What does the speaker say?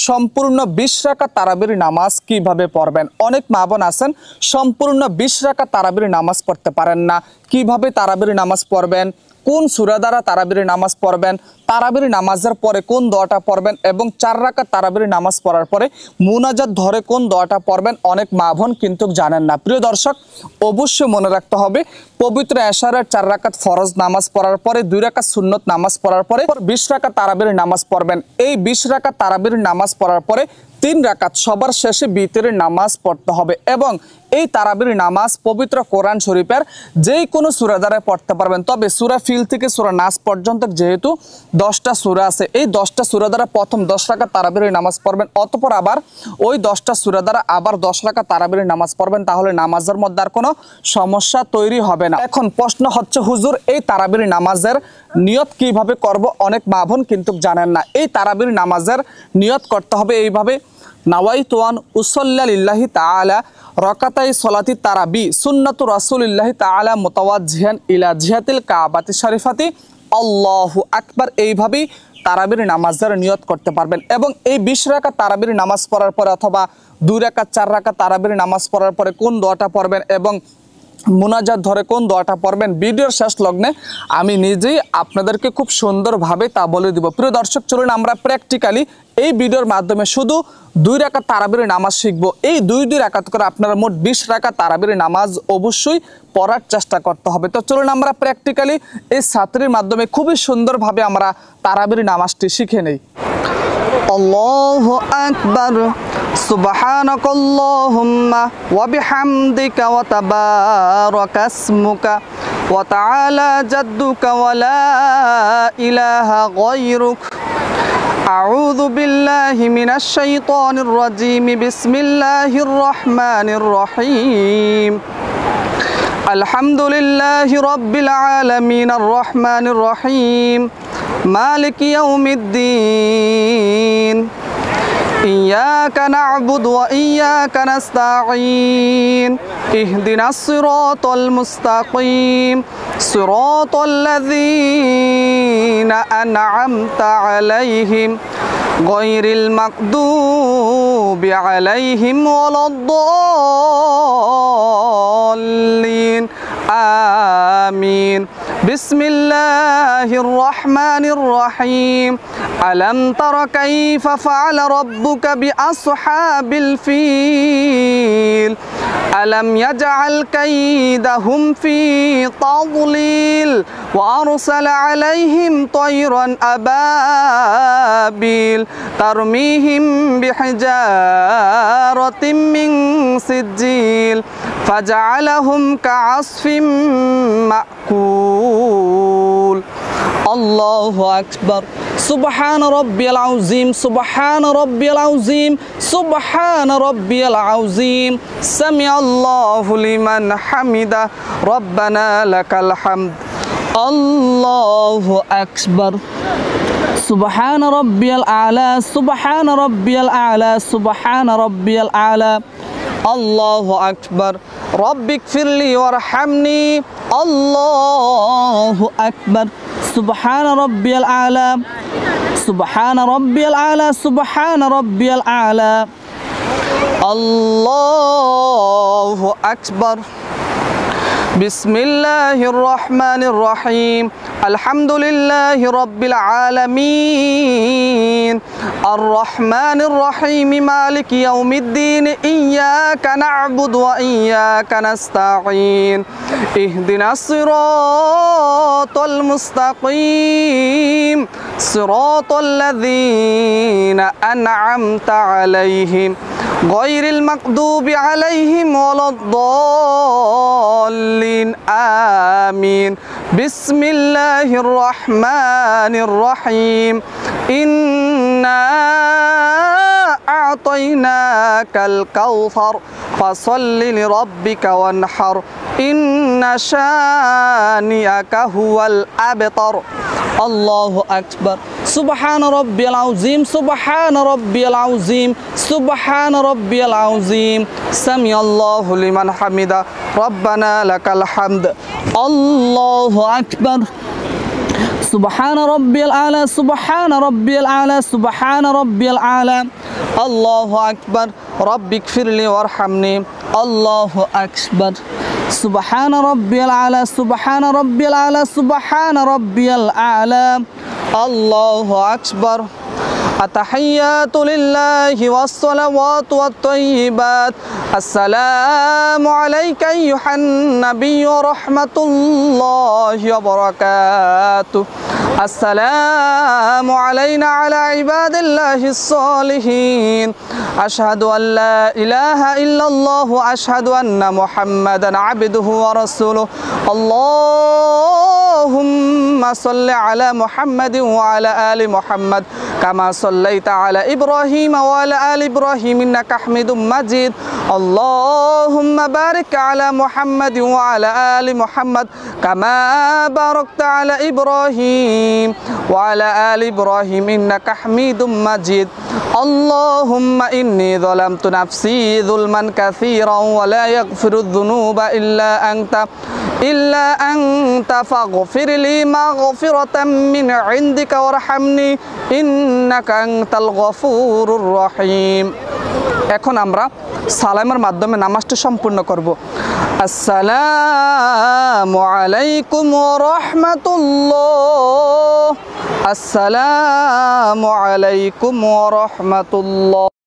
সম্পূর্ণ 20 রাকাত তারাবির নামাজ কিভাবে পড়বেন। অনেক মা বোন আছেন সম্পূর্ণ 20 রাকাত তারাবির নামাজ পড়তে পারেন না। কিভাবে তারাবির নামাজ পড়বেন, কোন সূরা দ্বারা তারাবির নামাজ পড়বেন, তারাবির নামাজের পরে কোন দোয়াটা পড়বেন এবং 4 রাকাত তারাবির নামাজ পড়ার পরে মুনাজাত ধরে কোন দোয়াটা পড়বেন অনেক মা বোন কিন্তু জানেন না। প্রিয় দর্শক, অবশ্যই মনে রাখতে হবে পবিত্র এশারের 4 রাকাত ফরজ নামাজ পড়ার পরে 2 রাকাত সুন্নত নামাজ পড়ার পরে 20 রাকাত তারাবির নামাজ পড়বেন। এই 20 রাকাত তারাবির নামাজ পড়ার পরে 3 রাকাত সবার শেষে বিতরের নামাজ পড়তে হবে এবং এই তারাবির নামাজ পবিত্র কোরআন শরীফের যেই কোনো সূরা দ্বারা পড়তে পারবেন। তবে সূরা ফিল থেকে সূরা নাস পর্যন্ত যেহেতু 10টা সূরা আছে, এই 10টা সূরা দ্বারা প্রথম 10 রাকাত তারাবির নামাজ পড়বেন, অতঃপর আবার ওই 10টা সূরা দ্বারা আবার 10 রাকাত তারাবির নামাজ পড়বেন। তাহলে নামাজের মধ্যে আর কোনো সমস্যা তৈরি হবে না। এখন প্রশ্ন হচ্ছে, হুজুর এই তারাবির নামাজের নিয়ত কিভাবে করব? অনেক মা বোন কিন্তু জানেন না। এই তারাবির নামাজের নিয়ত করতে হবে এইভাবে, নাওয়াইতু আন উসাল্লি লিল্লাহি তাআলা রাকাতাই সলাতি তারাবি সুন্নাতু রাসূলিল্লাহি তাআলা মুতাওয়াজ্জিহান ইলা জিহাতিল কাবাতি শরীফাতি আল্লাহু আকবার। এইভাবেই তারাবির নামাজের নিয়ত করতে পারবেন এবং এই 20 রাকাত তারাবির নামাজ পড়ার পরে অথবা 2 রাকাত 4 রাকাত তারাবির নামাজ পড়ার পরে কোন দোয়াটা পড়বেন এবং মুনাজাত ধরে কোন দোয়াটা পড়বেন ভিডিওর শেষ লগ্নে আমি নিজেই আপনাদেরকে খুব সুন্দরভাবে তা বলে দিব। প্রিয় দর্শক, চলুন আমরা প্র্যাকটিক্যালি এই ভিডিওর মাধ্যমে শুধু 2 রাকাত তারাবির নামাজ শিখব। এই 2 রাকাত করে আপনারা মোট 20 রাকাত তারাবির নামাজ অবশ্যই পড়ার চেষ্টা করতে হবে। তো চলুন আমরা প্র্যাকটিক্যালি এই ছাত্রীর মাধ্যমে খুবই সুন্দরভাবে আমরা তারাবির নামাজটি শিখে নেই। আল্লাহু আকবার, সুবহানাকাল্লাহুম্মা ওয়া বিহামদিকা ওয়া তাবারাকা ইসমুকা ওয়া তাআলা জাদ্দুকা ওয়া লা ইলাহা গায়রুক। আউযু বিল্লাহি মিনাশ শাইতানির রাজীম। বিসমিল্লাহির রহমানির রহিম। আলহামদুলিল্লাহি রাব্বিল আলামিন আর রহমানির রহিম মালিকি ইয়াউমিদ্দিন। ইয়্যাকা না'বুদু ওয়া ইয়্যাকা নাস্তাঈন। ইহদিনাস সিরাতাল মুস্তাকিম। সিরাতাল্লাযীনা আন'আমতা আলাইহিম গায়রিল মাগদুবি আলাইহিম ওয়ালাদ-দাল্লিন। আমিন। বিসমিল্লাহির রহমানির রহিম। আলম তারা কাইফা ফাআলা রাব্বুকা বিআসহাবিল ফিল। আলম ইয়াজআল কাইদাহুম ফি তাদলিল ওয়া আরসালা আলাইহিম তায়রান আবাবিল তারমিহিম বিহিজারাতিম মিন সিজ্জিল ফাজআলাহুম কাআসফিম মাকুল। আল্লাহু আকবার। সুবহান রাব্বিয়াল আযীম, সুবহান রাব্বিয়াল আযীম, সুবহান রাব্বিয়াল আযীম। সামিআল্লাহু লিমান হামিদা, রব্বানা লাকাল হামদ। আল্লাহু আকবার। সুবহান রাব্বিয়াল আলা, সুবহান রাব্বিয়াল আলা, সুবহান রাব্বিয়াল আলা। আল্লাহু আকবার। রব্বিগফিরলি ওয়ারহামনি। আল্লাহু আকবার। সুবহান রাব্বিয়াল আলা, সুবহান রাব্বিয়াল আলা, সুবহান রাব্বিয়াল আলা। আল্লাহু আকবার। বিসমিল্লাহির রহমানির রহিম। আলহামদুলিল্লাহি রাব্বিল আলামিন আর রহমানির রহিম মালিকি ইয়াউমিদ্দিন। ইয়্যাকা না'বুদু ওয়া ইয়্যাকা নাস্তাঈন। ইহদিনাস সিরাতাল মুস্তাকিম। সিরাতাল্লাযীনা আন'আমতা আলাইহিম গায়রিল মাগদুবি আলাইহিম ওয়ালাদ-দাল্লিন। আমিন। বিসমিল্লাহির রহমানির রহিম। ইন্না আ'তাইনাকাল কাউসার ফাসাল্লি লিরাব্বিকা ওয়ানহার। ইন্না শানিয়াকা হুয়াল আবতার। আল্লাহু আকবার। সুবহান রাব্বিয়াল আযীম, সুবহান রাব্বিয়াল আযীম, সুবহান রাব্বিয়াল আযীম। সামিআল্লাহু লিমান হামিদা, রব্বানা লাকাল হামদ। আল্লাহু আকবার। سبحان ربي الأعلى سبحان ربي الأعلى سبحان ربي الأعلى الله أكبر ربي اغفر لي وارحمني الله أكبر سبحان ربي الأعلى سبحان ربي الأعلى سبحان ربي الأعلى الله أكبر التحيات لله والصلوات والطيبات السلام عليك أيها النبي ورحمة الله وبركاته السلام علينا على عباد الله الصالحين أشهد أن لا إله إلا الله وأشهد أن محمدا عبده ورسوله اللهم صل على محمد وعلى آل محمد كما صليت على إبراهيم وعلى آل إبراهيم إنك حميد مجيد اللهم بارك على محمد وعلى آل محمد كما باركت على إبراهيم وعلى آل إبراهيم إنك حميد مجيد اللهم إني ظلمت نفسي ظلما كثيرا ولا يغفر الذنوب إلا أنت فاغفر لي مغفرة من عندك وارحمني إنك أنت الغفور الرحيم এখন আমরা সালামের মাধ্যমে নামাজটি সম্পূর্ণ করব আসসালামু আলাইকুম ওয়া রাহমাতুল্লাহ আসসালামু আলাইকুম ওয়া রাহমাতুল্লাহ